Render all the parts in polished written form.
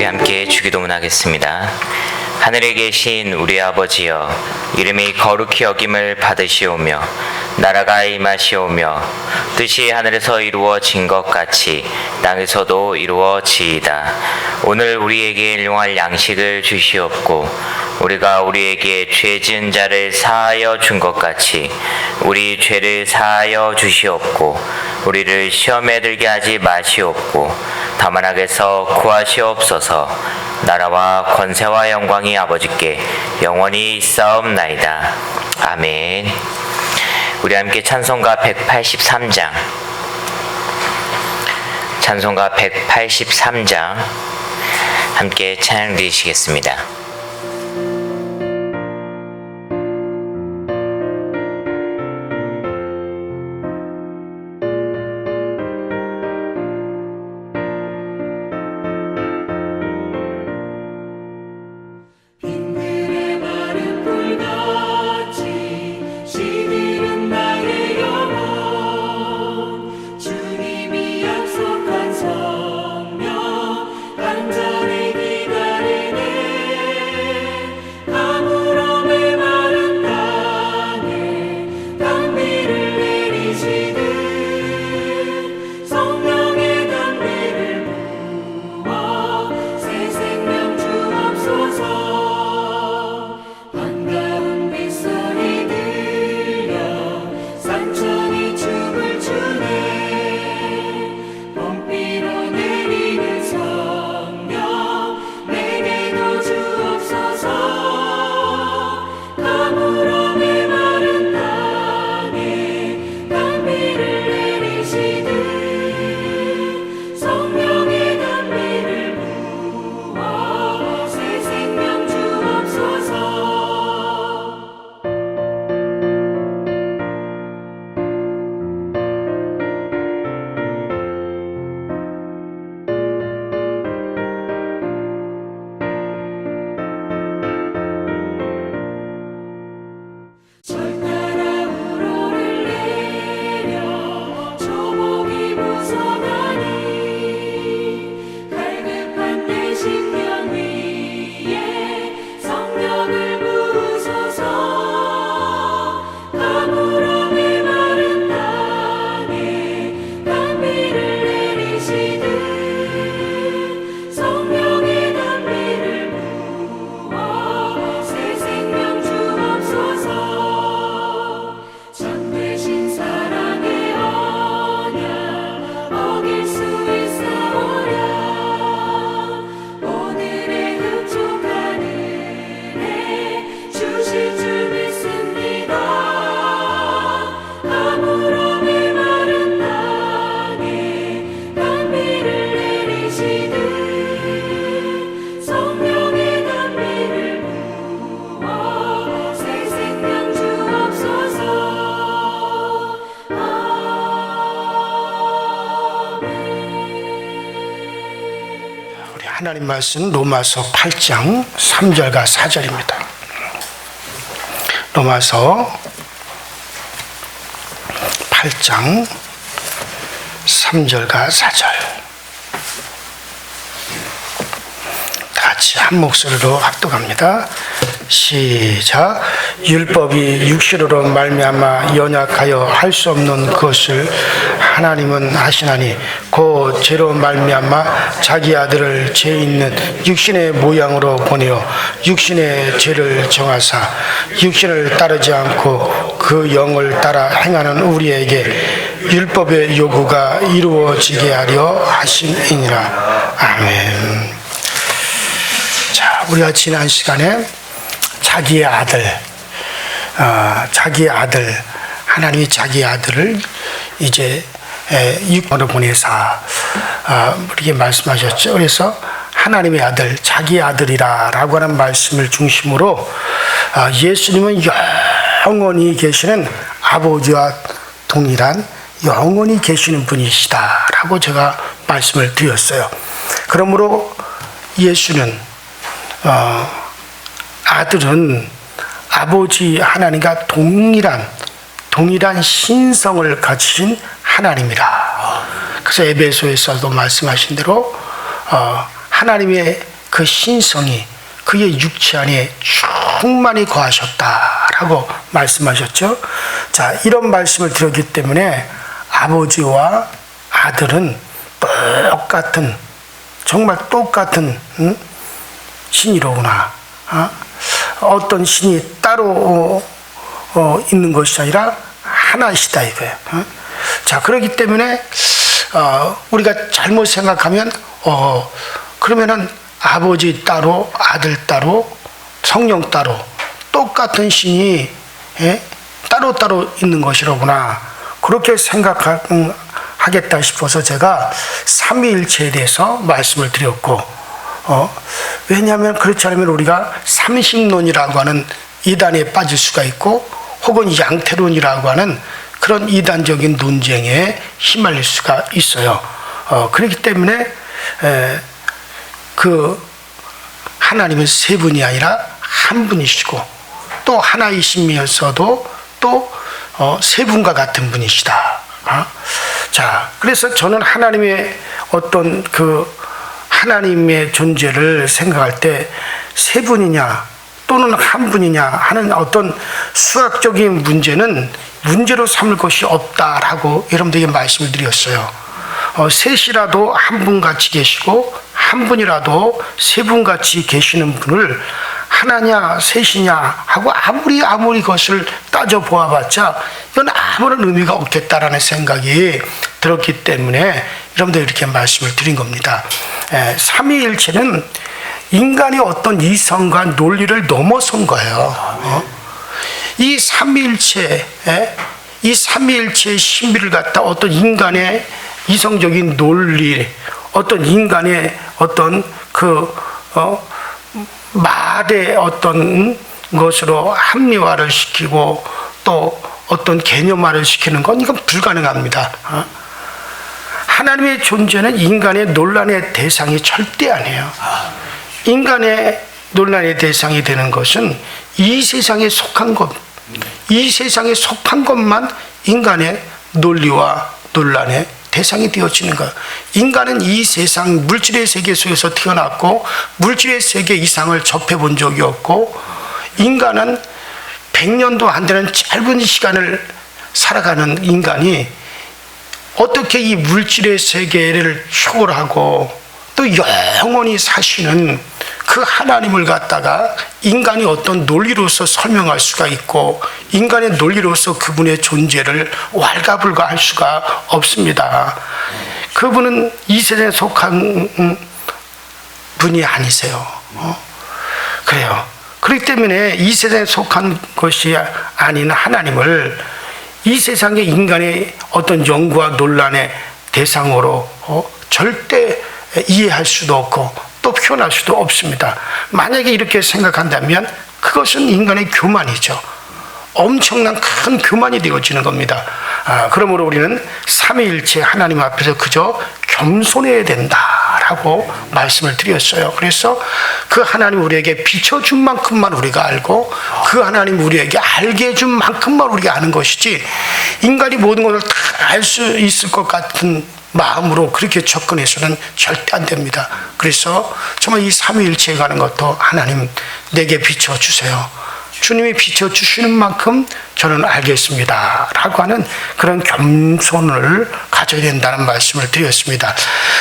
우리 함께 주기도문하겠습니다. 하늘에 계신 우리 아버지여, 이름이 거룩히 여김을 받으시오며 나라가 임하시오며 뜻이 하늘에서 이루어진 것 같이 땅에서도 이루어지이다. 오늘 우리에게 일용할 양식을 주시옵고 우리가 우리에게 죄 지은 자를 사하여 준 것 같이 우리 죄를 사하여 주시옵고 우리를 시험에 들게 하지 마시옵고 다만 악에서 구하시옵소서. 나라와 권세와 영광이 아버지께 영원히 있사옵나이다. 아멘. 우리 함께 찬송가 183장, 찬송가 183장 함께 찬양 드리시겠습니다. 하나님 말씀 로마서 8장 3절과 4절입니다. 로마서 8장 3절과 4절 같이 한 목소리로 합독합니다. 시작. 율법이 육신으로 말미암아 연약하여 할 수 없는 것을 하나님은 하시나니 곧 죄로 말미암아 자기 아들을 죄 있는 육신의 모양으로 보내어 육신의 죄를 정하사 육신을 따르지 않고 그 영을 따라 행하는 우리에게 율법의 요구가 이루어지게 하려 하심이니라. 아멘. 자, 우리가 지난 시간에 자기의 아들, 하나님이 자기의 아들을 이제 육으로 보내사 이렇게 말씀하셨죠. 그래서 하나님의 아들, 자기의 아들이라고 하는 말씀을 중심으로 예수님은 영원히 계시는 아버지와 동일한 영원히 계시는 분이시다라고 제가 말씀을 드렸어요. 그러므로 예수는 아들은 아버지 하나님과 동일한 신성을 가지신 하나님이라. 그래서 에베소에서도 말씀하신 대로 하나님의 그 신성이 그의 육체 안에 충만히 거하셨다라고 말씀하셨죠. 자, 이런 말씀을 드렸기 때문에 아버지와 아들은 똑같은, 정말 똑같은 신이로구나. 어떤 신이 따로 있는 것이 아니라 하나시다 이거예요. 자, 그렇기 때문에 우리가 잘못 생각하면 그러면은 아버지 따로, 아들 따로, 성령 따로 똑같은 신이 따로따로 있는 것이로구나. 그렇게 생각하겠다 싶어서 제가 삼위일체에 대해서 말씀을 드렸고, 왜냐하면 그렇지 않으면 우리가 삼신론이라고 하는 이단에 빠질 수가 있고, 혹은 양태론이라고 하는 그런 이단적인 논쟁에 휘말릴 수가 있어요. 그렇기 때문에 그 하나님은 세 분이 아니라 한 분이시고, 또 하나이시면서도 또 세 분과 같은 분이시다. 자, 그래서 저는 하나님의 어떤 그 하나님의 존재를 생각할 때 세 분이냐 또는 한 분이냐 하는 어떤 수학적인 문제는 문제로 삼을 것이 없다라고 여러분들에게 말씀을 드렸어요. 셋이라도 한 분같이 계시고 한 분이라도 세 분같이 계시는 분을 하나냐 셋이냐 하고 아무리 그것을 따져보아봤자 이건 아무런 의미가 없겠다라는 생각이 들었기 때문에 여러분들 이렇게 말씀을 드린 겁니다. 삼위일체는 인간의 어떤 이성과 논리를 넘어선 거예요. 이 삼위일체의 신비를 갖다 어떤 인간의 이성적인 논리, 어떤 인간의 어떤 말의 어떤 것으로 합리화를 시키고 또 어떤 개념화를 시키는 건 이건 불가능합니다. 하나님의 존재는 인간의 논란의 대상이 절대 아니에요. 인간의 논란의 대상이 되는 것은 이 세상에 속한 것, 이 세상에 속한 것만 인간의 논리와 논란의 대상이 되어지는 거예요. 인간은 이 세상 물질의 세계 속에서 태어났고 물질의 세계 이상을 접해본 적이 없고, 인간은 100년도 안 되는 짧은 시간을 살아가는 인간이 어떻게 이 물질의 세계를 초월하고 또 영원히 사시는 그 하나님을 갖다가 인간이 어떤 논리로서 설명할 수가 있고 인간의 논리로서 그분의 존재를 왈가불가할 수가 없습니다. 그분은 이 세상에 속한 분이 아니세요. 그래요. 그렇기 때문에 이 세상에 속한 것이 아닌 하나님을 이 세상의 인간의 어떤 연구와 논란의 대상으로 절대 이해할 수도 없고 또 표현할 수도 없습니다. 만약에 이렇게 생각한다면 그것은 인간의 교만이죠. 엄청난 큰 교만이 되어지는 겁니다. 그러므로 우리는 삼위일체 하나님 앞에서 그저 겸손해야 된다라고 말씀을 드렸어요. 그래서 그 하나님 우리에게 비춰준 만큼만 우리가 알고 그 하나님 우리에게 알게 해준 만큼만 우리가 아는 것이지, 인간이 모든 것을 다 알 수 있을 것 같은 마음으로 그렇게 접근해서는 절대 안 됩니다. 그래서 정말 이 삼위일체에 가는 것도 하나님 내게 비춰주세요. 주님이 비춰주시는 만큼 저는 알겠습니다 라고 하는 그런 겸손을 가져야 된다는 말씀을 드렸습니다.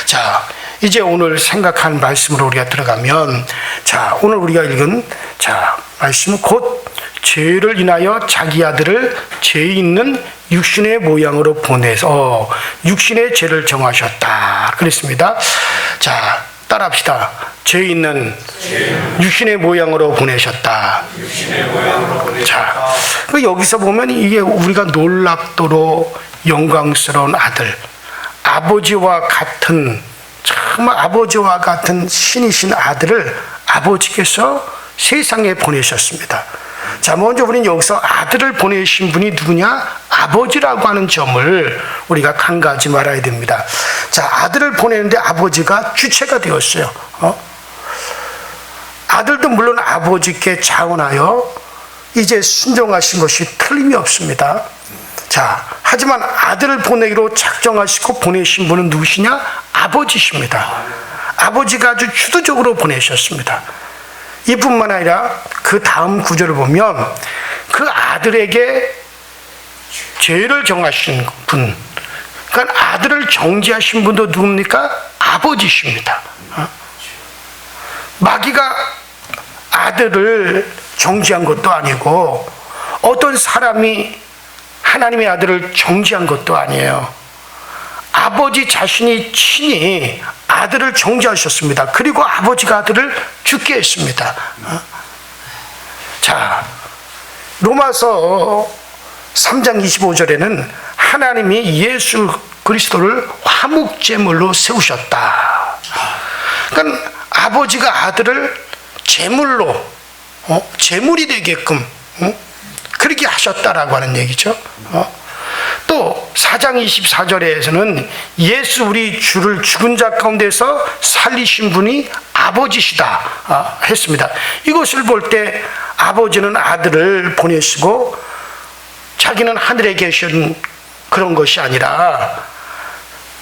자, 이제 오늘 생각한 말씀으로 우리가 들어가면, 자, 오늘 우리가 읽은 말씀은 곧 죄를 인하여 자기 아들을 죄 있는 육신의 모양으로 보내서 육신의 죄를 정하셨다 그랬습니다. 자, 따라합시다. 죄 있는 육신의 모양으로 보내셨다. 자, 여기서 보면 이게 우리가 놀랍도록 영광스러운 아들, 아버지와 같은, 정말 아버지와 같은 신이신 아들을 아버지께서 세상에 보내셨습니다. 자, 먼저 우리는 여기서 아들을 보내신 분이 누구냐? 아버지라고 하는 점을 우리가 간과하지 말아야 됩니다. 자, 아들을 보내는데 아버지가 주체가 되었어요. 아들도 물론 아버지께 자원하여 이제 순종하신 것이 틀림이 없습니다. 자, 하지만 아들을 보내기로 작정하시고 보내신 분은 누구시냐? 아버지십니다. 아버지가 아주 주도적으로 보내셨습니다. 이뿐만 아니라 그 다음 구절을 보면 그 아들에게 죄를 정하신 분, 그러니까 아들을 정죄하신 분도 누굽니까? 아버지십니다. 마귀가 아들을 정죄한 것도 아니고 어떤 사람이 하나님의 아들을 정죄한 것도 아니에요. 아버지 자신이 친히 아들을 정죄하셨습니다. 그리고 아버지가 아들을 죽게 했습니다. 자, 로마서 3장 25절에는 하나님이 예수 그리스도를 화목제물로 세우셨다. 그러니까 아버지가 아들을 제물로, 제물이 되게끔 그렇게 하셨다라고 하는 얘기죠. 또 4장 24절에서는 예수 우리 주를 죽은 자 가운데서 살리신 분이 아버지시다 했습니다. 이것을 볼 때 아버지는 아들을 보내시고 자기는 하늘에 계신 그런 것이 아니라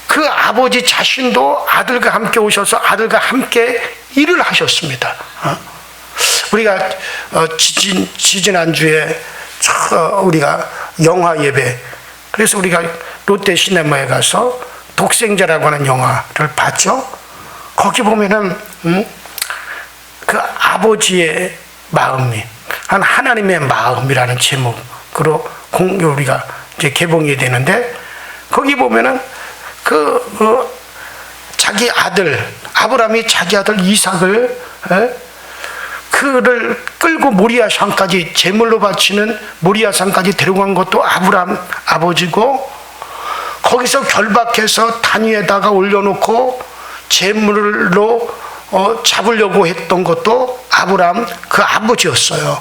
그 아버지 자신도 아들과 함께 오셔서 아들과 함께 일을 하셨습니다. 우리가 지지난주에 우리가 영화 예배, 그래서 우리가 롯데 시네마에 가서 독생자라고 하는 영화를 봤죠. 거기 보면은 그 아버지의 마음이 하나님의 마음이라는 제목으로 우리가 이제 개봉이 되는데, 거기 보면은 자기 아들 아브라함이 자기 아들 이삭을 그를 끌고 모리아 산까지 제물로 바치는 모리아 산까지 데려간 것도 아브라함 아버지고, 거기서 결박해서 단 위에다가 올려놓고 제물로 잡으려고 했던 것도 아브라함 그 아버지였어요.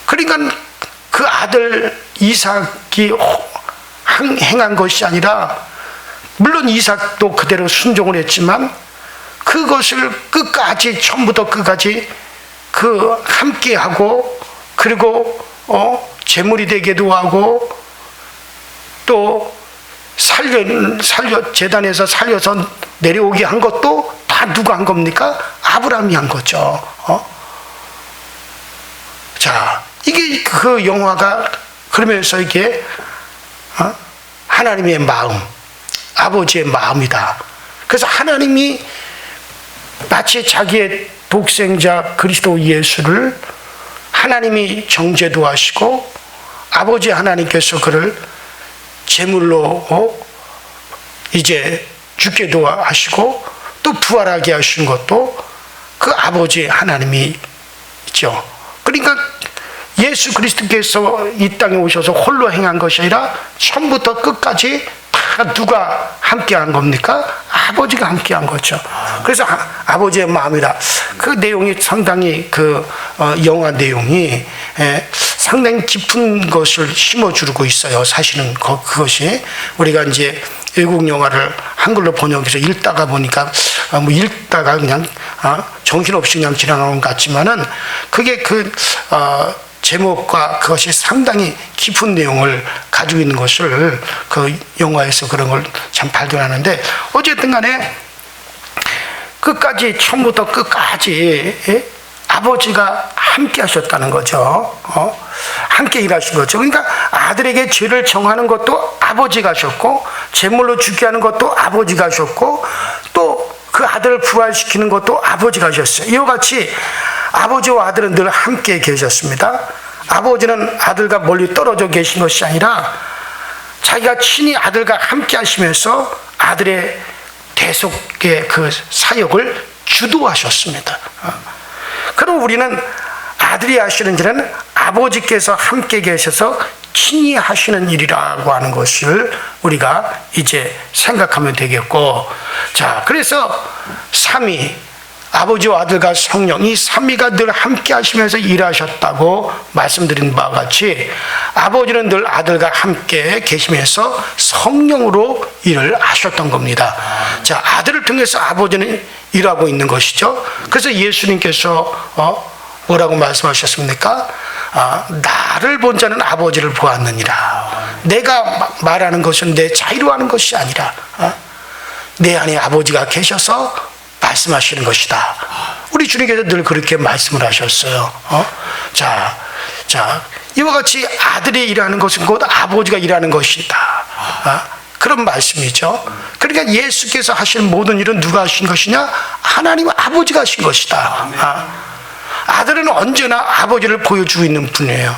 그러니까 그 아들 이삭이 행한 것이 아니라, 물론 이삭도 그대로 순종을 했지만 그것을 끝까지 처음부터 끝까지 함께하고, 그리고 제물이 되기도 하고, 또 제단에서 살려서 내려오게 한 것도 다 누가 한 겁니까? 아브라함이 한 거죠. 자, 이게 그 영화가 그러면서 이게 하나님의 마음, 아버지의 마음이다. 그래서 하나님이 마치 자기의 독생자 그리스도 예수를 하나님이 정죄도 하시고, 아버지 하나님께서 그를 제물로 이제 죽게도 하시고, 또 부활하게 하신 것도 그 아버지 하나님이 있죠. 그러니까 예수 그리스도께서 이 땅에 오셔서 홀로 행한 것이 아니라 처음부터 끝까지 다 누가 함께한 겁니까? 아버지가 함께한 거죠. 그래서 아버지의 마음이다. 그 내용이 상당히 영화 내용이 상당히 깊은 것을 심어주고 있어요. 사실은 그것이 우리가 이제 외국 영화를 한글로 번역해서 읽다가 보니까 읽다가 그냥 정신없이 그냥 지나가는 것 같지만은 그게 제목과 그것이 상당히 깊은 내용을 가지고 있는 것을 그 영화에서 그런 걸 참 발견하는데, 어쨌든 간에 끝까지 처음부터 끝까지 아버지가 함께 하셨다는 거죠. 함께 일하신 거죠. 그러니까 아들에게 죄를 정하는 것도 아버지가 하셨고, 제물로 죽게 하는 것도 아버지가 하셨고, 또 그 아들을 부활시키는 것도 아버지가 하셨어요. 이와 같이 아버지와 아들은 늘 함께 계셨습니다. 아버지는 아들과 멀리 떨어져 계신 것이 아니라 자기가 친히 아들과 함께 하시면서 아들의 대속의 그 사역을 주도하셨습니다. 그럼 우리는 아들이 하시는 일은 아버지께서 함께 계셔서 친히 하시는 일이라고 하는 것을 우리가 이제 생각하면 되겠고, 자, 그래서 삼위, 아버지와 아들과 성령, 이 삼위가 늘 함께 하시면서 일하셨다고 말씀드린 바와 같이 아버지는 늘 아들과 함께 계시면서 성령으로 일을 하셨던 겁니다. 자, 아들을 통해서 아버지는 일하고 있는 것이죠. 그래서 예수님께서 뭐라고 말씀하셨습니까? 나를 본 자는 아버지를 보았느니라. 내가 말하는 것은 내 자유로 하는 것이 아니라 내 안에 아버지가 계셔서 말씀하시는 것이다. 우리 주님께서 늘 그렇게 말씀을 하셨어요. 자, 이와 같이 아들이 일하는 것은 곧 아버지가 일하는 것이다. 그런 말씀이죠. 그러니까 예수께서 하신 모든 일은 누가 하신 것이냐? 하나님 아버지가 하신 것이다. 아들은 언제나 아버지를 보여주고 있는 분이에요.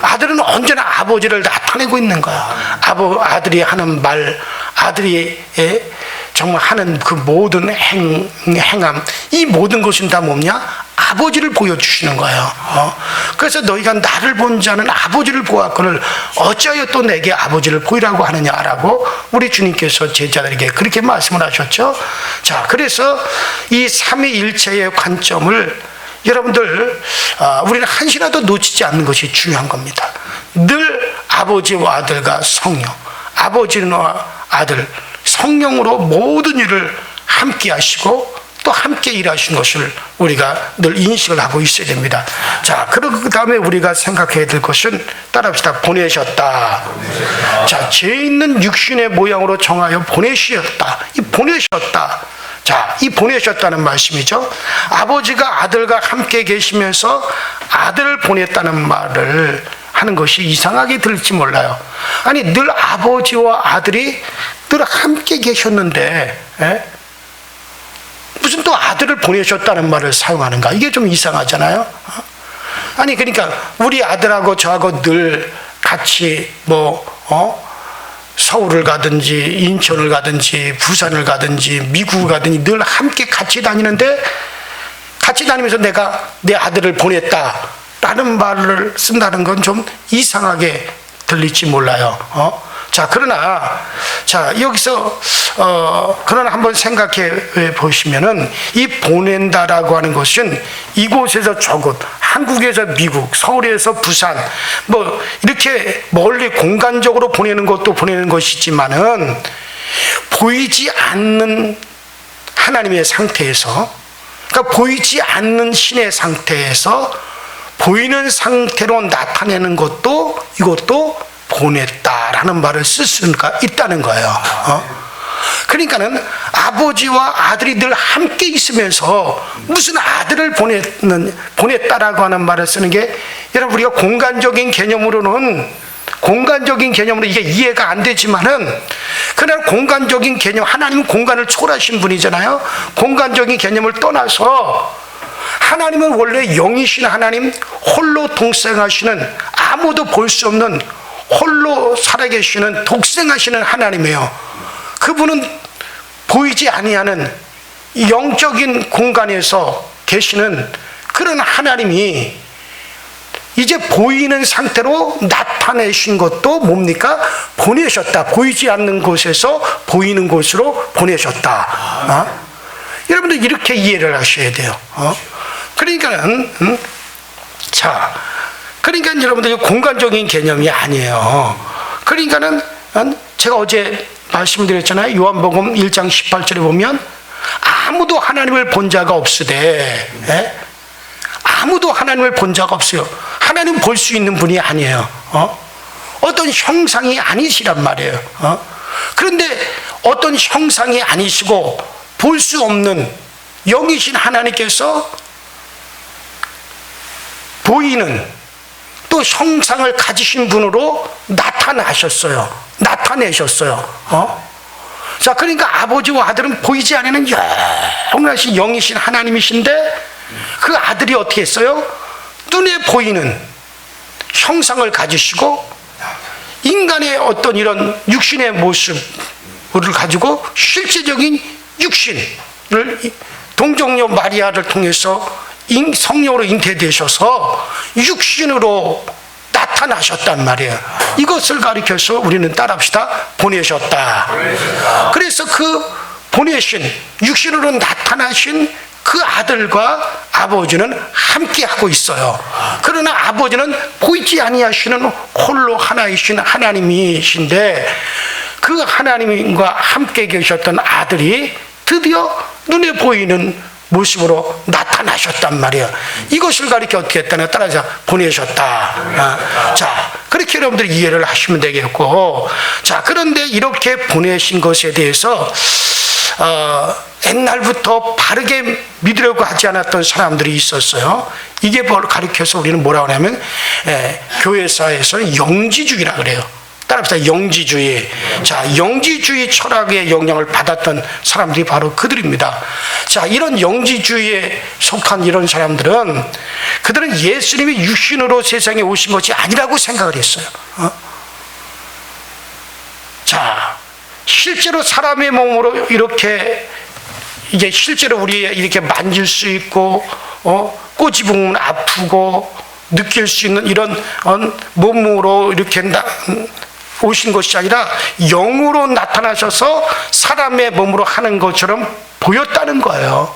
아들은 언제나 아버지를 나타내고 있는 거야. 아들이 하는 말, 아들이 정말 하는 그 모든 행함, 이 모든 것은 다 뭐냐? 아버지를 보여주시는 거예요. 그래서 너희가 나를 본 자는 아버지를 보았거늘 어찌하여 또 내게 아버지를 보이라고 하느냐라고 우리 주님께서 제자들에게 그렇게 말씀을 하셨죠. 자, 그래서 이 삼위일체의 관점을 여러분들 우리는 한시라도 놓치지 않는 것이 중요한 겁니다. 늘 아버지와 아들과 성령, 아버지와 아들, 성령으로 모든 일을 함께 하시고 또 함께 일하신 것을 우리가 늘 인식을 하고 있어야 됩니다. 자, 그 다음에 우리가 생각해야 될 것은 따라합시다. 보내셨다. 자, 죄 있는 육신의 모양으로 정하여 보내셨다. 이 보내셨다. 자, 이 보내셨다는 말씀이죠. 아버지가 아들과 함께 계시면서 아들을 보냈다는 말을 하는 것이 이상하게 들릴지 몰라요. 아니, 늘 아버지와 아들이 늘 함께 계셨는데 무슨 또 아들을 보내셨다는 말을 사용하는가? 이게 좀 이상하잖아요. 아니, 그러니까 우리 아들하고 저하고 늘 같이 서울을 가든지 인천을 가든지 부산을 가든지 미국을 가든지 늘 함께 같이 다니는데 같이 다니면서 내가 내 아들을 보냈다라는 말을 쓴다는 건 좀 이상하게 들릴지 몰라요. 자, 그러나 여기서 그러나 한번 생각해 보시면은 이 보낸다라고 하는 것은 이곳에서 저곳, 한국에서 미국, 서울에서 부산, 이렇게 멀리 공간적으로 보내는 것도 보내는 것이지만은 보이지 않는 하나님의 상태에서, 그러니까 보이지 않는 신의 상태에서 보이는 상태로 나타내는 것도 이것도 보냈다라는 말을 쓸 수가 있다는 거예요. 그러니까는 아버지와 아들이 늘 함께 있으면서 무슨 아들을 보냈다라고 하는 말을 쓰는 게 여러분 우리가 공간적인 개념으로 이게 이해가 안 되지만은 그날 공간적인 개념, 하나님은 공간을 초월하신 분이잖아요. 공간적인 개념을 떠나서 하나님은 원래 영이신 하나님, 홀로 동생하시는 아무도 볼 수 없는 홀로 살아계시는 독생하시는 하나님이에요. 그분은 보이지 아니하는 영적인 공간에서 계시는 그런 하나님이 이제 보이는 상태로 나타내신 것도 뭡니까? 보내셨다. 보이지 않는 곳에서 보이는 곳으로 보내셨다. 여러분들 이렇게 이해를 하셔야 돼요. 그러니까는 그러니까 여러분들 공간적인 개념이 아니에요. 그러니까는 제가 어제 말씀드렸잖아요. 요한복음 1장 18절에 보면 아무도 하나님을 본 자가 없으되, 아무도 하나님을 본 자가 없어요. 하나님 볼 수 있는 분이 아니에요. 어떤 형상이 아니시란 말이에요. 그런데 어떤 형상이 아니시고 볼 수 없는 영이신 하나님께서 보이는 또 형상을 가지신 분으로 나타내셨어요. 자, 그러니까 아버지와 아들은 보이지 않는 영원하신 영이신 하나님이신데 그 아들이 어떻게 했어요? 눈에 보이는 형상을 가지시고 인간의 어떤 이런 육신의 모습을 가지고 실제적인 육신을 동정녀 마리아를 통해서 성령으로 잉태되셔서 육신으로 나타나셨단 말이에요. 이것을 가리켜서 우리는 따라합시다. 보내셨다. 그래서 그 보내신 육신으로 나타나신 그 아들과 아버지는 함께 하고 있어요. 그러나 아버지는 보이지 아니하시는 홀로 하나이신 하나님이신데 그 하나님과 함께 계셨던 아들이 드디어 눈에 보이는 모습으로 나타나셨단 말이에요. 이것을 가리켜 어떻게 했다는 따라서 보내셨다. 자, 그렇게 여러분들이 이해를 하시면 되겠고, 자, 그런데 이렇게 보내신 것에 대해서 옛날부터 바르게 믿으려고 하지 않았던 사람들이 있었어요. 이게 뭘 가리켜서 우리는 뭐라고 하냐면 교회사에서는 영지주의라 그래요. 따라합시다. 영지주의. 자, 영지주의 철학의 영향을 받았던 사람들이 바로 그들입니다. 자, 이런 영지주의에 속한 이런 사람들은 그들은 예수님이 육신으로 세상에 오신 것이 아니라고 생각을 했어요. 자, 실제로 사람의 몸으로 이렇게 이게 실제로 우리 이렇게 만질 수 있고 꼬집으면 아프고 느낄 수 있는 이런 몸으로 이렇게 오신 것이 아니라 영으로 나타나셔서 사람의 몸으로 하는 것처럼 보였다는 거예요.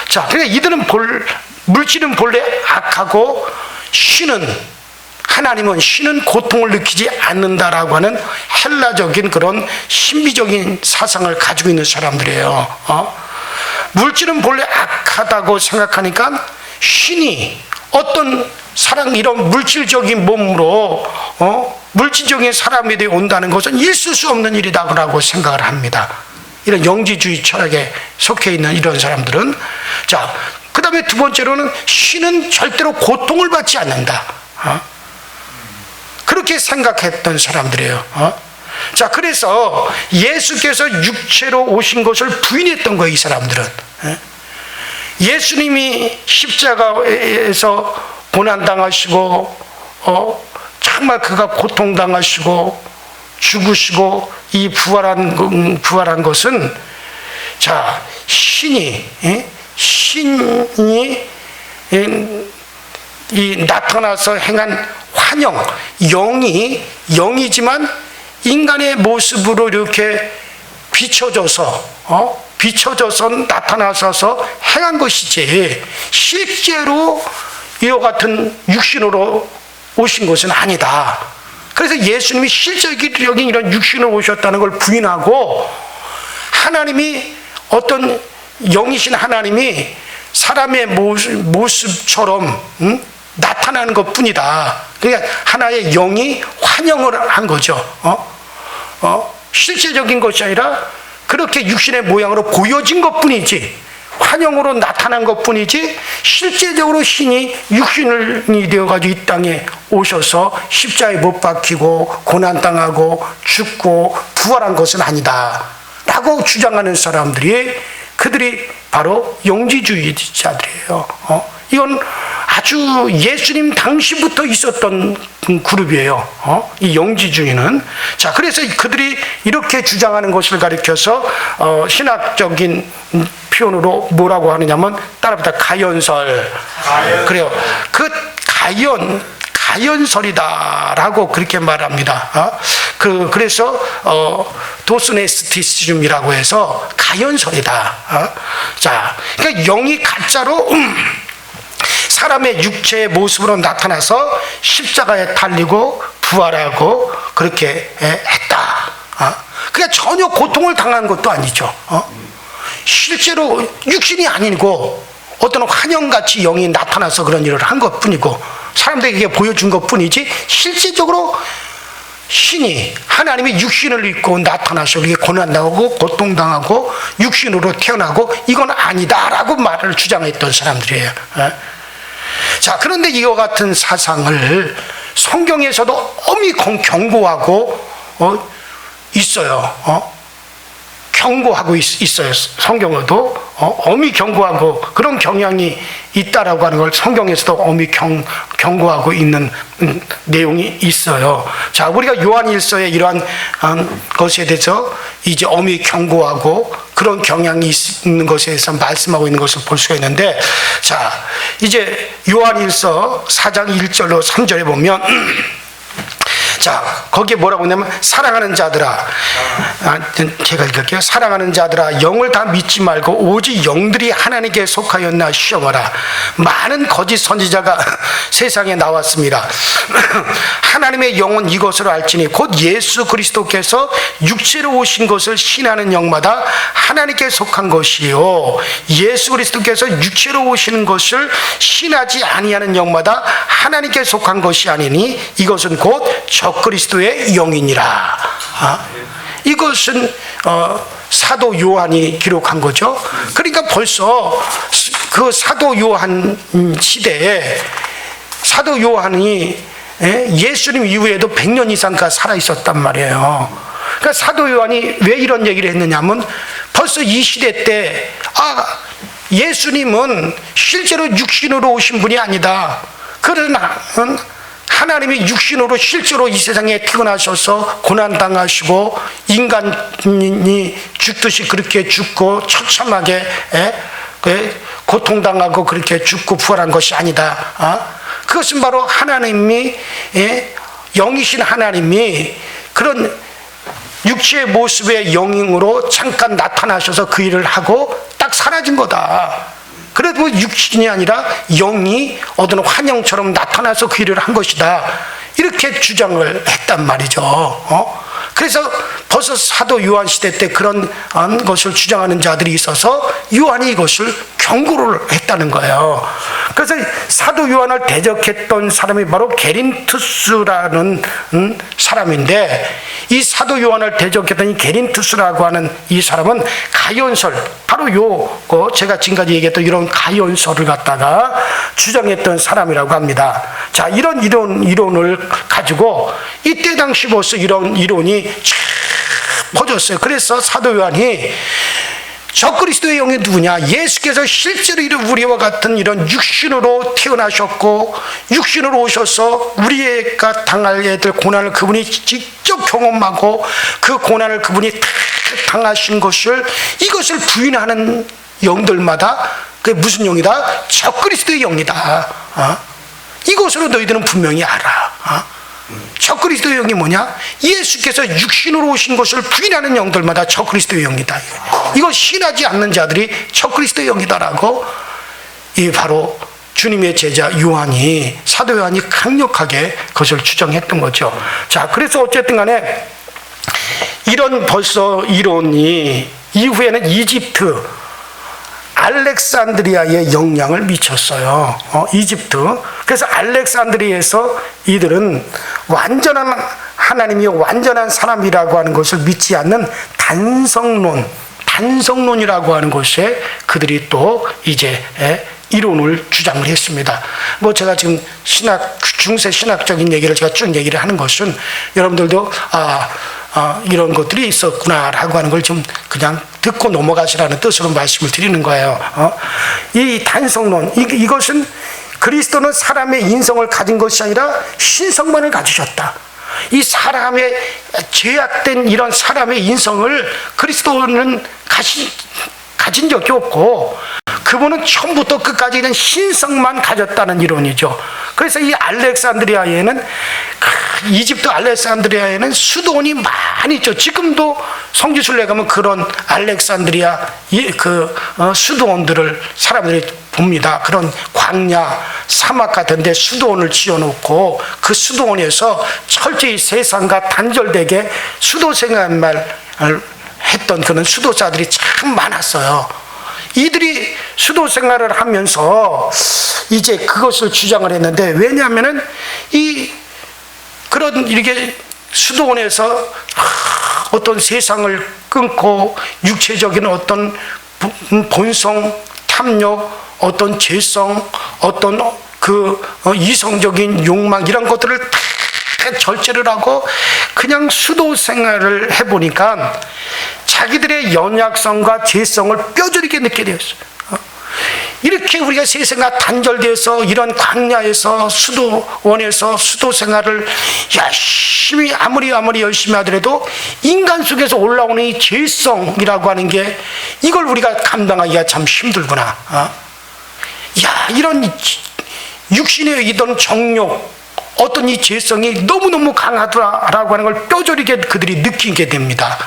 자, 그러니까 이들은 물질은 본래 악하고 하나님은 신은 고통을 느끼지 않는다라고 하는 헬라적인 그런 신비적인 사상을 가지고 있는 사람들이에요. 물질은 본래 악하다고 생각하니까 신이 어떤 이런 물질적인 몸으로 물질적인 사람에 대해 온다는 것은 있을 수 없는 일이다라고 생각을 합니다. 이런 영지주의 철학에 속해 있는 이런 사람들은. 자, 그 다음에 두 번째로는 신은 절대로 고통을 받지 않는다. 그렇게 생각했던 사람들이에요. 자, 그래서 예수께서 육체로 오신 것을 부인했던 거예요, 이 사람들은. 예수님이 십자가에서 고난당하시고 정말 그가 고통당하시고 죽으시고 이 부활한 것은, 자, 신이 나타나서 행한 환영, 영이지만 인간의 모습으로 이렇게 비춰져서 나타나셔서 행한 것이지 실제로 이와 같은 육신으로 오신 것은 아니다. 그래서 예수님이 실제적인 이런 육신으로 오셨다는 걸 부인하고, 하나님이 어떤 영이신 하나님이 사람의 모습처럼 나타나는 것 뿐이다. 그러니까 하나의 영이 환영을 한 거죠. 실제적인 것이 아니라 그렇게 육신의 모양으로 보여진 것 뿐이지, 환영으로 나타난 것 뿐이지, 실제적으로 신이 육신이 되어가지고 이 땅에 오셔서 십자가에 못 박히고 고난당하고 죽고 부활한 것은 아니다 라고 주장하는 그들이 바로 영지주의자들이에요. 이건 아주 예수님 당시부터 있었던 그룹이에요. 이 영지주의는. 자, 그래서 그들이 이렇게 주장하는 것을 가리켜서 신학적인 표현으로 뭐라고 하느냐면, 따라합니다. 가연설. 그래요. 그 가연설이다라고 그렇게 말합니다. 그래서 도스네스티즘이라고 해서 가연설이다. 자, 그러니까 영이 가짜로 사람의 육체의 모습으로 나타나서 십자가에 달리고 부활하고 그렇게 했다. 그러니까 전혀 고통을 당한 것도 아니죠. 실제로 육신이 아니고 어떤 환영같이 영이 나타나서 그런 일을 한 것뿐이고 사람들에게 보여준 것뿐이지, 실제적으로 하나님이 육신을 입고 나타나서 우리에게 고난당하고 고통당하고 육신으로 태어나고 이건 아니다라고 말을 주장했던 사람들이에요. 자, 그런데 이와 같은 사상을 성경에서도 엄히 경고하고 있어요. 경고하고 있어요. 성경에도 엄히 경고하고 그런 경향이 있다라고 하는 걸 성경에서도 엄히 경고하고 있는 내용이 있어요. 자, 우리가 요한일서에 이러한 것에 대해서 이제 엄히 경고하고 그런 경향이 있는 것에 대해서 말씀하고 있는 것을 볼 수가 있는데, 자, 이제 요한일서 4장 1절로 3절에 보면 자, 거기에 뭐라고 하냐면 사랑하는 자들아, 제가 읽을게요. 사랑하는 자들아, 영을 다 믿지 말고 오직 영들이 하나님께 속하였나 시험하라. 많은 거짓 선지자가 세상에 나왔습니다. 하나님의 영은 이것을 알지니 곧 예수 그리스도께서 육체로 오신 것을 신하는 영마다 하나님께 속한 것이요, 예수 그리스도께서 육체로 오시는 것을 신하지 아니하는 영마다 하나님께 속한 것이 아니니 이것은 곧 적그리스도의 영이니라. 이것은 사도 요한이 기록한 거죠. 그러니까 벌써 그 사도 요한 시대에 사도 요한이 예수님 이후에도 100년 이상 살아 있었단 말이에요. 그러니까 사도 요한이 왜 이런 얘기를 했느냐면 벌써 이 시대 때 예수님은 실제로 육신으로 오신 분이 아니다. 그러나 하나님이 육신으로 실제로 이 세상에 태어나셔서 고난당하시고 인간이 죽듯이 그렇게 죽고 처참하게 고통당하고 그렇게 죽고 부활한 것이 아니다. 그것은 바로 하나님이 영이신 하나님이 그런 육체의 모습의 영으로 잠깐 나타나셔서 그 일을 하고 딱 사라진 거다. 그래도 육신이 아니라 영이 어떤 환영처럼 나타나서 그 일을 한 것이다. 이렇게 주장을 했단 말이죠. 그래서 벌써 사도 요한 시대 때 그런 것을 주장하는 자들이 있어서 요한이 이것을 경고를 했다는 거예요. 그래서 사도 요한을 대적했던 사람이 바로 게린투스라는 사람인데, 이 사도 요한을 대적했던 이 게린투스라고 하는 이 사람은 가연설, 바로 제가 지금까지 얘기했던 이런 가연설을 갖다가 주장했던 사람이라고 합니다. 자, 이런 이론을 가지고 이때 당시 벌써 이런 이론이 쫙 퍼졌어요. 그래서 사도 요한이 적그리스도의 영이 누구냐? 예수께서 실제로 우리와 같은 이런 육신으로 태어나셨고 육신으로 오셔서 우리가 당할 애들 고난을 그분이 직접 경험하고 그 고난을 그분이 다 당하신 이것을 부인하는 영들마다 그게 무슨 영이다? 적그리스도의 영이다. 이것으로 너희들은 분명히 알아. 적그리스도의 영이 뭐냐? 예수께서 육신으로 오신 것을 부인하는 영들마다 적그리스도의 영이다. 이거 신하지 않는 자들이 적그리스도의 영이다라고 이 바로 주님의 제자 사도 요한이 강력하게 그것을 주장했던 거죠. 자, 그래서 어쨌든 간에 이런 벌써 이론이 이후에는 이집트 알렉산드리아에 영향을 미쳤어요. 이집트. 그래서 알렉산드리아에서 이들은 하나님이 완전한 사람이라고 하는 것을 믿지 않는 단성론이라고 하는 것에 그들이 또 이제 이론을 주장을 했습니다. 제가 지금 중세 신학적인 얘기를 제가 쭉 얘기를 하는 것은 여러분들도 이런 것들이 있었구나라고 하는 걸 좀 그냥 듣고 넘어가시라는 뜻으로 말씀을 드리는 거예요. 이 단성론, 이것은 그리스도는 사람의 인성을 가진 것이 아니라 신성만을 가지셨다. 이 사람의 죄악된 이런 사람의 인성을 그리스도는 가진 적이 없고 그분은 처음부터 끝까지 있는 신성만 가졌다는 이론이죠. 그래서 이 이집트 알렉산드리아에는 수도원이 많이 있죠. 지금도 성지순례 가면 그런 알렉산드리아 수도원들을 사람들이 봅니다. 그런 광야, 사막 같은 데 수도원을 지어놓고 그 수도원에서 철저히 세상과 단절되게 수도 생활을 했던 그런 수도자들이 참 많았어요. 이들이 수도 생활을 하면서 이제 그것을 주장을 했는데, 왜냐하면은 이렇게 수도원에서 어떤 세상을 끊고 육체적인 어떤 본성, 탐욕, 어떤 죄성, 어떤 이성적인 욕망 이런 것들을 다 절제를 하고 그냥 수도 생활을 해보니까 자기들의 연약성과 죄성을 뼈저리게 느끼게 되었어요. 이렇게 우리가 세상과 단절돼서 이런 광야에서 수도원에서 수도 생활을 열심히 아무리 열심히 하더라도 인간 속에서 올라오는 이 죄성이라고 하는 게 이걸 우리가 감당하기가 참 힘들구나. 이런 육신에 있던 정욕, 어떤 이 죄성이 너무너무 강하더라라고 하는 걸 뼈저리게 그들이 느끼게 됩니다.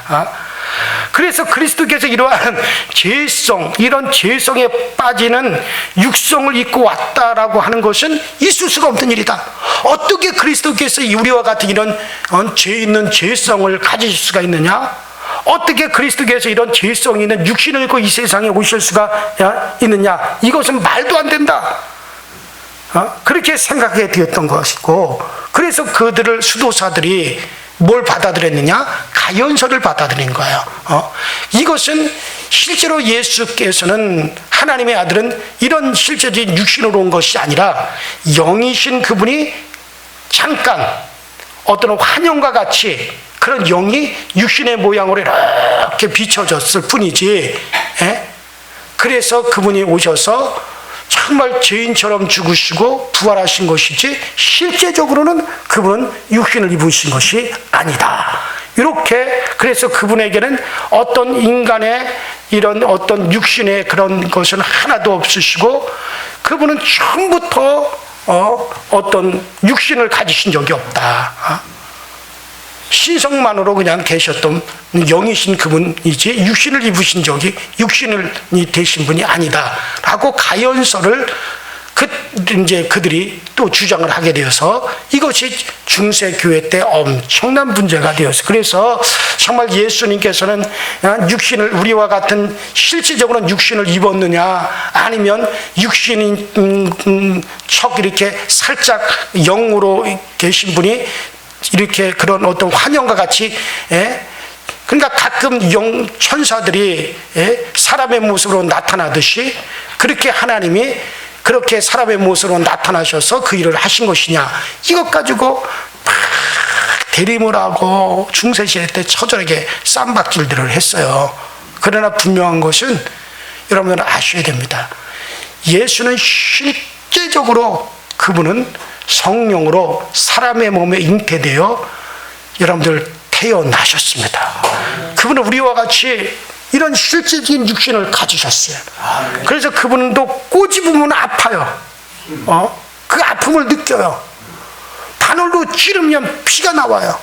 그래서 그리스도께서 이러한 죄성, 이런 죄성에 빠지는 육성을 입고 왔다라고 하는 것은 있을 수가 없는 일이다. 어떻게 그리스도께서 우리와 같은 이런 죄 있는 죄성을 가지실 수가 있느냐? 어떻게 그리스도께서 이런 죄성이 있는 육신을 입고 이 세상에 오실 수가 있느냐? 이것은 말도 안 된다. 그렇게 생각해 되었던 것이고, 그래서 그들을 수도사들이 뭘 받아들였느냐? 가연서를 받아들인 거예요. 이것은 실제로 예수께서는, 하나님의 아들은 이런 실제적인 육신으로 온 것이 아니라 영이신 그분이 잠깐 어떤 환영과 같이 그런 영이 육신의 모양으로 이렇게 비춰졌을 뿐이지, 그래서 그분이 오셔서 정말 죄인처럼 죽으시고 부활하신 것이지 실제적으로는 그분은 육신을 입으신 것이 아니다. 이렇게, 그래서 그분에게는 어떤 인간의 이런 어떤 육신의 그런 것은 하나도 없으시고, 그분은 처음부터 어떤 육신을 가지신 적이 없다. 신성만으로 그냥 계셨던 영이신 그분이지 육신을 입으신 적이, 육신이 되신 분이 아니다라고 가연서를 이제 그들이 또 주장을 하게 되어서 이것이 중세 교회 때 엄청난 문제가 되었어요. 그래서 정말 예수님께서는 육신을, 우리와 같은 실질적으로는 육신을 입었느냐, 아니면 육신인 척 이렇게 살짝 영으로 계신 분이 이렇게 그런 어떤 환영과 같이, 그러니까 가끔 천사들이 사람의 모습으로 나타나듯이 그렇게 하나님이 그렇게 사람의 모습으로 나타나셔서 그 일을 하신 것이냐, 이것 가지고 막 대림을 하고 중세시대 때 처절하게 쌈박질들을 했어요. 그러나 분명한 것은 여러분들은 아셔야 됩니다. 예수는 실제적으로 그분은 성령으로 사람의 몸에 잉태되어 여러분들 태어나셨습니다. 그분은 우리와 같이 이런 실질적인 육신을 가지셨어요. 그래서 그분도 꼬집으면 아파요. 그 아픔을 느껴요. 바늘로 찌르면 피가 나와요.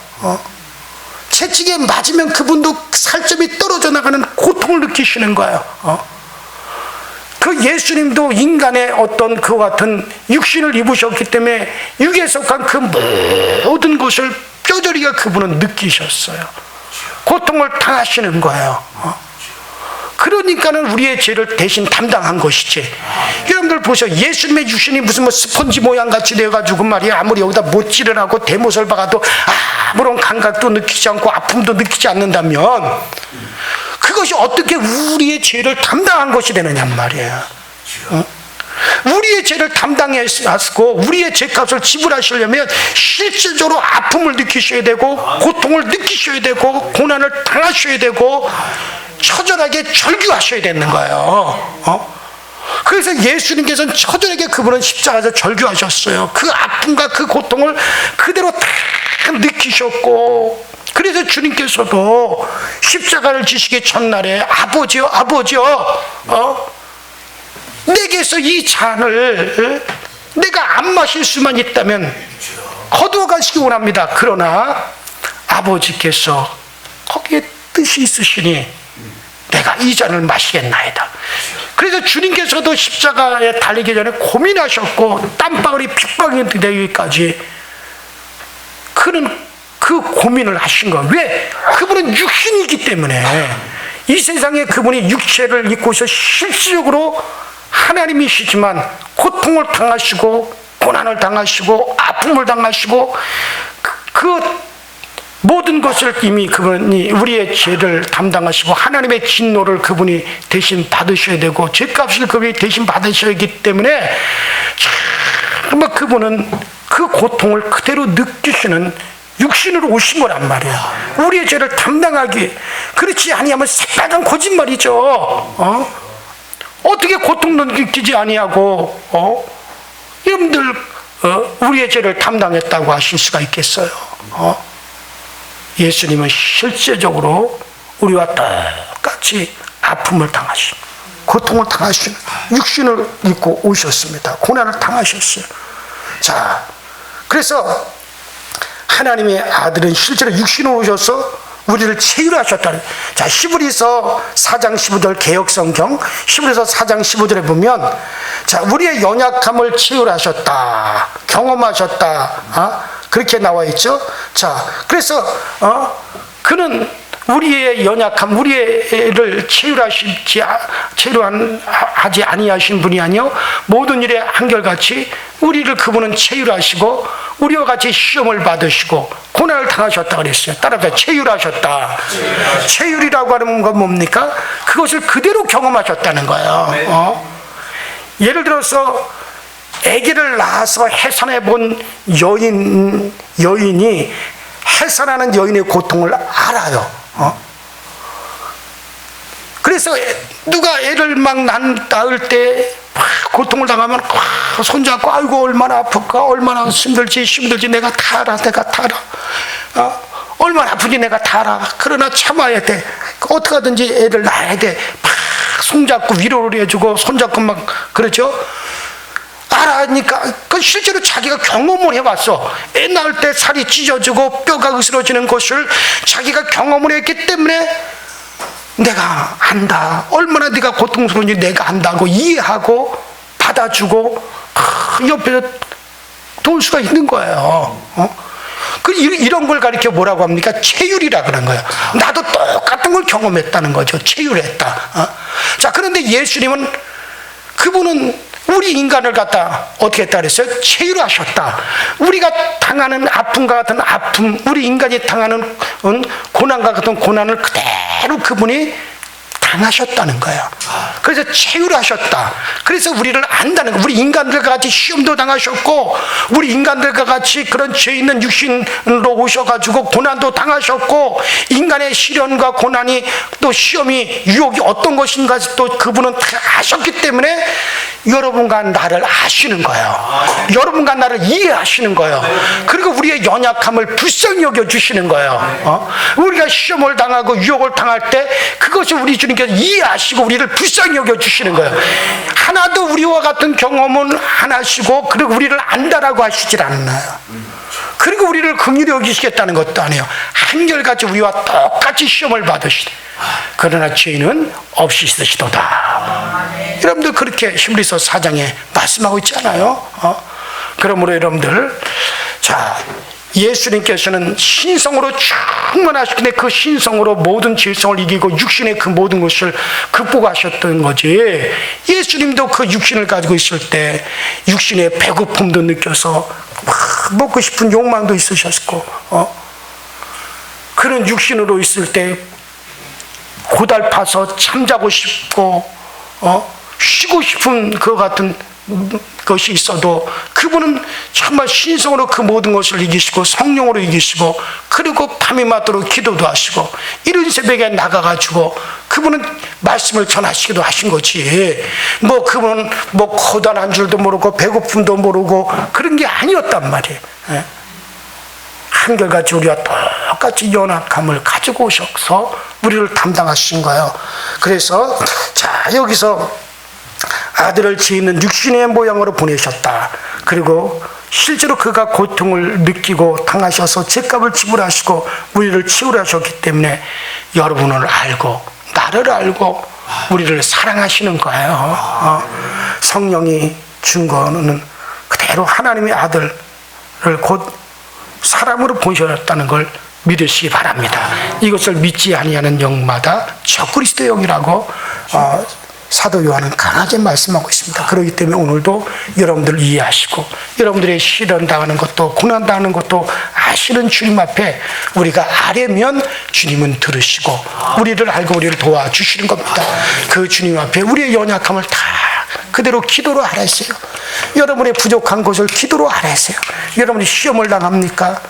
채찍에 맞으면 그분도 살점이 떨어져 나가는 고통을 느끼시는 거예요. 그 예수님도 인간의 어떤 그와 같은 육신을 입으셨기 때문에 육에 속한 그 모든 것을 뼈저리게 그분은 느끼셨어요. 고통을 당하시는 거예요. 그러니까는 우리의 죄를 대신 담당한 것이지. 여러분들 보세요. 예수님의 육신이 무슨 뭐 스펀지 모양 같이 되어가지고 말이야, 아무리 여기다 못질을 하고 대못을 박아도 아무런 감각도 느끼지 않고 아픔도 느끼지 않는다면 그것이 어떻게 우리의 죄를 담당한 것이 되느냐 말이에요. 우리의 죄를 담당하시고 우리의 죄값을 지불하시려면 실질적으로 아픔을 느끼셔야 되고 고통을 느끼셔야 되고 고난을 당하셔야 되고 처절하게 절규하셔야 되는 거예요. 그래서 예수님께서는 처절하게 그분은 십자가에서 절규하셨어요. 그 아픔과 그 고통을 그대로 다 느끼셨고, 그래서 주님께서도 십자가를 지시기 전날에 아버지여 내게서 이 잔을 내가 안 마실 수만 있다면 거두어 가시기 원합니다. 그러나 아버지께서 거기에 뜻이 있으시니 내가 이 잔을 마시겠나이다. 그래서 주님께서도 십자가에 달리기 전에 고민하셨고 땀방울이 핏방울이 되기까지 그는 그 고민을 하신 거예요. 왜? 그분은 육신이기 때문에. 이 세상에 그분이 육체를 입고서 실질적으로 하나님이시지만 고통을 당하시고 고난을 당하시고 아픔을 당하시고 그 모든 것을 이미 그분이 우리의 죄를 담당하시고 하나님의 진노를 그분이 대신 받으셔야 되고 죄값을 그분이 대신 받으셔야 하기 때문에 정말 그분은 그 고통을 그대로 느끼시는 육신으로 오신 거란 말이야. 우리의 죄를 담당하기. 그렇지 아니하면 새빨간 거짓말이죠. 어떻게 고통도 느끼지 아니하고 여러분들 우리의 죄를 담당했다고 하실 수가 있겠어요? 예수님은 실제적으로 우리와 똑같이 아픔을 당하시고 고통을 당하시는 육신을 입고 오셨습니다. 고난을 당하셨어요. 자, 그래서 하나님의 아들은 실제로 육신으로 오셔서 우리를 체휼하셨다는. 자, 히브리서 4장 15절 개역성경 히브리서 4장 15절에 보면, 자, 우리의 연약함을 체휼하셨다, 경험하셨다, 그렇게 나와 있죠. 자, 그래서 그는 우리의 연약함, 우리를 체휼하지 아니하신 분이 아니요 모든 일에 한결같이 우리를 그분은 체휼하시고 우리와 같이 시험을 받으시고 고난을 당하셨다 그랬어요. 따라서 체휼하셨다. 체휼이라고 하는 건 뭡니까? 그것을 그대로 경험하셨다는 거예요. 예를 들어서 아기를 낳아서 해산해 본 여인이 해산하는 여인의 고통을 알아요. 그래서 누가 애를 막 낳을 때 고통을 당하면 손잡고 아이고 얼마나 아플까, 얼마나 힘들지 내가 다 알아. 얼마나 아픈지 내가 다 알아. 그러나 참아야 돼. 어떻게 하든지 애를 낳아야 돼. 막 손잡고 위로를 해주고 손잡고 막 그러죠. 알아니까 그 실제로 자기가 경험을 해봤어. 애 낳을 때 살이 찢어지고 뼈가 으스러지는 것을 자기가 경험을 했기 때문에 내가 안다. 얼마나 네가 고통스러운지 내가 안다고 이해하고 받아주고 옆에서 도울 수가 있는 거예요. 이런 걸 가리켜 뭐라고 합니까? 체휼이라 그런 거예요. 나도 똑같은 걸 경험했다는 거죠. 체휼했다. 자, 그런데 예수님은 그분은 우리 인간을 갖다 어떻게 했다 그랬어요? 체휼하셨다. 우리가 당하는 아픔과 같은 아픔, 우리 인간이 당하는 고난과 같은 고난을 그대로 그분이 당하셨다는 거예요. 그래서 체휼하셨다. 그래서 우리를 안다는 거예요. 우리 인간들과 같이 시험도 당하셨고 우리 인간들과 같이 그런 죄 있는 육신으로 오셔가지고 고난도 당하셨고 인간의 시련과 고난이 또 시험이 유혹이 어떤 것인가 또 그분은 다 아셨기 때문에 여러분과 나를 아시는 거예요. 여러분과 나를 이해하시는 거예요. 그리고 우리의 연약함을 불쌍히 여겨주시는 거예요. 우리가 시험을 당하고 유혹을 당할 때 그것을 우리 주님께서 이해하시고 우리를 불쌍히 여겨주시는 거예요. 하나도 우리와 같은 경험은 안 하시고 그리고 우리를 안다라고 하시질 않나요. 그리고 우리를 긍휼히 여기시겠다는 것도 아니에요. 한결같이 우리와 똑같이 시험을 받으시되 그러나 죄인은 없이 있으시도다. 여러분들 그렇게 히브리서 4장에 말씀하고 있잖아요. 그러므로 여러분들, 자, 예수님께서는 신성으로 충만하시는데 그 신성으로 모든 질성을 이기고 육신의 그 모든 것을 극복하셨던 거지. 예수님도 그 육신을 가지고 있을 때 육신의 배고픔도 느껴서 막 먹고 싶은 욕망도 있으셨고, 그런 육신으로 있을 때 고달파서 잠자고 싶고 쉬고 싶은 그 같은 것이 있어도 그분은 정말 신성으로 그 모든 것을 이기시고 성령으로 이기시고 그리고 밤이 맞도록 기도도 하시고 이른 새벽에 나가가지고 그분은 말씀을 전하시기도 하신 거지. 뭐 그분은 뭐 고단한 줄도 모르고 배고픔도 모르고 그런 게 아니었단 말이에요. 한결같이 우리와 똑같이 연약함을 가지고 오셔서 우리를 담당하신 거예요. 그래서 자, 여기서 아들을 지있는 육신의 모양으로 보내셨다. 그리고 실제로 그가 고통을 느끼고 당하셔서 죄값을 지불하시고 우리를 치유하셨기 때문에 여러분을 알고 나를 알고 우리를 사랑하시는 거예요. 성령이 준 거는 그대로 하나님의 아들을 곧 사람으로 보내셨다는 걸 믿으시기 바랍니다. 이것을 믿지 아니하는 영마다 적그리스도의 영이라고 사도 요한은 강하게 말씀하고 있습니다. 그렇기 때문에 오늘도 여러분들 이해하시고 여러분들의 시련 당하는 것도 고난 당하는 것도 아시는 주님 앞에 우리가 아뢰면 주님은 들으시고 우리를 알고 우리를 도와주시는 겁니다. 그 주님 앞에 우리의 연약함을 다 그대로 기도로 아뢰세요. 여러분의 부족한 것을 기도로 아뢰세요. 여러분이 시험을 당합니까?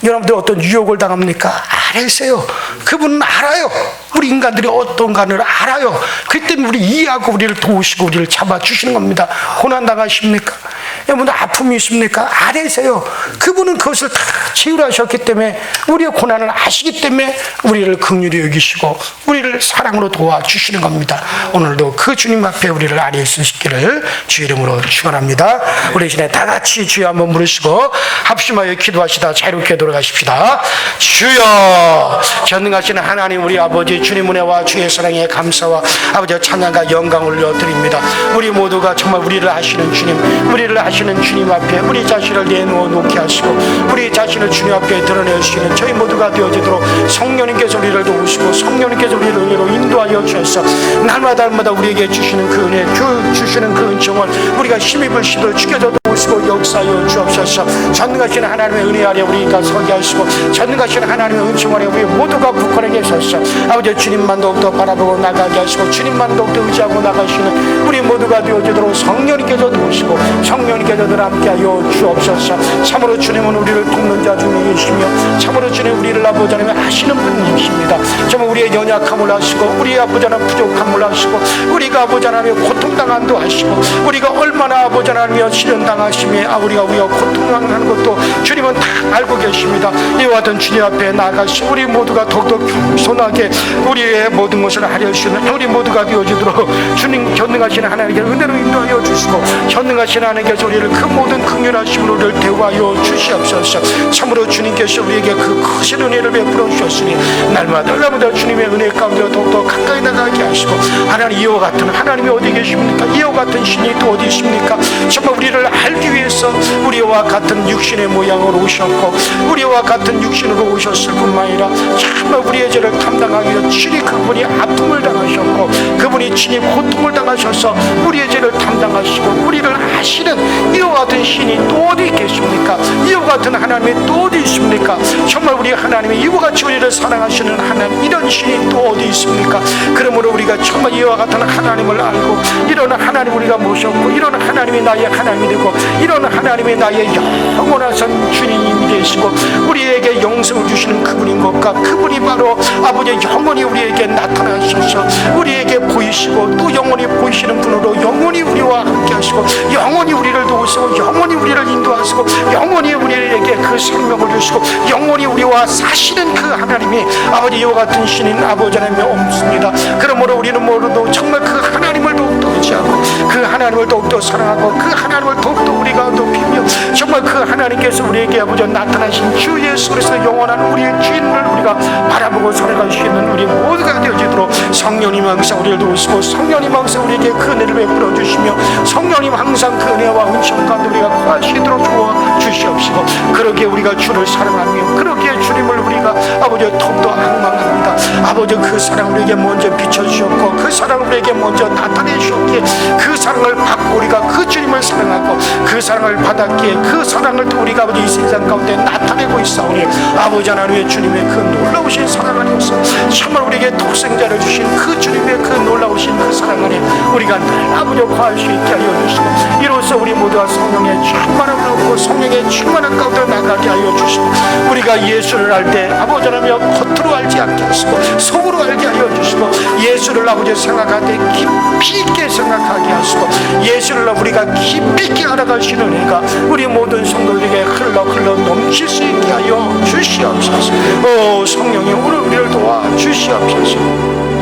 여러분들 어떤 유혹을 당합니까? 아뢰세요. 그분은 알아요. 우리 인간들이 어떤가를 알아요. 그렇기 때문에 우리 이해하고 우리를 도우시고 우리를 잡아주시는 겁니다. 고난당하십니까? 여러분 아픔이 있습니까? 아래세요. 그분은 그것을 다 치유하셨기 때문에 우리의 고난을 아시기 때문에 우리를 긍휼히 여기시고 우리를 사랑으로 도와주시는 겁니다. 오늘도 그 주님 앞에 우리를 아뢰 수 있기를 주 이름으로 축원합니다. 우리 시간에 다 같이 주여 한번 부르시고 합심하여 기도하시다 자유롭게 돌아가십시다. 주여, 전능하신 하나님 우리 아버지 주님 은혜와 주의 사랑에 감사와 아버지 찬양과 영광을 올려드립니다. 우리 모두가 정말 우리를 아시는 주님, 우리를 아시는 주님 앞에 우리 자신을 내놓아 놓게 하시고 우리 자신을 주님 앞에 드러낼 수 있는 저희 모두가 되어지도록 성령님께서 우리를 도우시고 성령님께서 우리를 은혜로 인도하여 주셔서 날마다 우리에게 주시는 그 은혜, 주시는 그 은총을 우리가 힘입을 시도 죽여져 도우시고 역사하여 주옵소서. 전능하신 하나님의 은혜 아래 우리가 서게 하시고 전능하신 하나님의 은총 아래 우리 모두가 굳건하게 서서 아버지 주님만 더욱더 바라보고 나가게 하시고 주님만 더욱더 의지하고 나가시는 우리 모두가 되어지도록 성령님께서 도우시고 성령님께서 늘 함께하여 주옵소서. 참으로 주님은 우리를 돕는 자 중에 계시며 참으로 주님 우리를 아버지 하나님 하시는 분이십니다. 정말 우리의 연약함을 하시고 우리의 아버지 하나님 부족함을 하시고 우리가 아버지 하나님 고통당함도 하시고 우리가 얼마나 아버지 하나님 시련당하심에 우리가 고통당하는 것도 주님은 다 알고 계십니다. 이와 같은 주님 앞에 나가시 우리 모두가 더욱더 겸손하게 우리의 모든 것을 하려 주시는 우리 모두가 되어지도록 주님 전능하신 하나님께 은혜로 인도하여 주시고 전능하신 하나님께서 우리를 그 모든 긍휼하심으로 우리를 대우하여 주시옵소서. 참으로 주님께서 우리에게 그 크신 은혜를 베풀어 주셨으니 날마다 주님의 은혜 가운데 더욱더 가까이 나가게 하시고 하나님 이와 같은 하나님이 어디 계십니까? 이와 같은 신이 또 어디 있습니까? 정말 우리를 알기 위해서 우리와 같은 육신의 모양으로 오셨고 우리와 같은 육신으로 오셨을 뿐만 아니라 정말 우리의 죄를 담당하기 위해 친히 그분이 아픔을 당하셨고 그분이 친히 고통을 당하셔서 우리의 죄를 담당하시고 우리를 아시는 이와 같은 신이 또 어디 계십니까? 이와 같은 하나님이 또 어디 있습니까? 정말 우리 하나님이 이와 같이 우리를 사랑하시는 하나님 이런 신이 또 어디 있습니까? 그러므로 우리가 정말 이와 같은 하나님을 알고 이런 하나님 우리가 모셨고 이런 하나님이 나의 하나님이 되고 이런 하나님이 나의 영원하신 주님이 되시고 우리에게 영생을 주시는 그분인 것과 그분이 바로 아버지 영원히 우리에게 나타나셔서 우리에게 보이시고 또 영원히 보이시는 분으로 영원히 우리와 함께 하시고 영원히 우리를 도우시고 영원히 우리를 인도하시고 영원히 우리에게 그 생명을 주시고 영원히 우리와 사시는 그 하나님이 아버지 이와 같은 신인 아버지 하나님이 없습니다. 그러므로 우리는 모두 정말 그 하나님을 더욱더 의지하고 그 하나님을 더욱더 사랑하고 그 하나님을 더욱더 우리가 높이며 정말 그 하나님께서 우리에게 아버지 나타나신 주 예수 그리스도 영원한 우리의 주인을 우리가 바라보고 살아갈 수 있는 우리 모두가 되어지도록 성령님 항상 우리를 도우시고 성령님 항상 우리에게 그 은혜를 베풀어 주시며 성령님 항상 그 은혜와 은총 가운데 우리가 거하시도록 도와 주시옵시고 그러기에 우리가 주를 사랑하며 그러기에 주님을 우리가 아버지 더욱더 악망합니다. 아버지 그 사랑 우리에게 먼저 비춰주셨고 그 사랑 우리에게 먼저 나타내주셨기에 그 사랑을 받고 우리가 그 주님을 사랑하고 그 사랑을 받았기에 그 사랑을 또 우리가 아버지 이 세상 가운데 나타내고 있사오니 아버지 하나님의 주님의 그 놀라우신 사랑 안에서 정말 우리에게 독생자를 주신 그 주님의 그 놀라우신 그 사랑 안에 우리가 늘 아버지 거할 수 있게 하여 주시고 이로써 우리 모두가 성령의 충만함을 얻고 성령의 충만한 가운데 나가게 하여 주시고 우리가 예수를 알 때 아버지 하나님 겉으로 알지 않게 하시고 속으로 알게 하여 주시고 예수를 아버지 생각할 때 깊이 있게 생각하게 하시고 예수를 우리가 깊이 있게 알아갈 수 있는 은혜가 우리 모든 성도들에게 흘러 넘칠 수 있게 하여 주시옵소서. 오 성령이 오늘 우리를 도와 주시옵소서.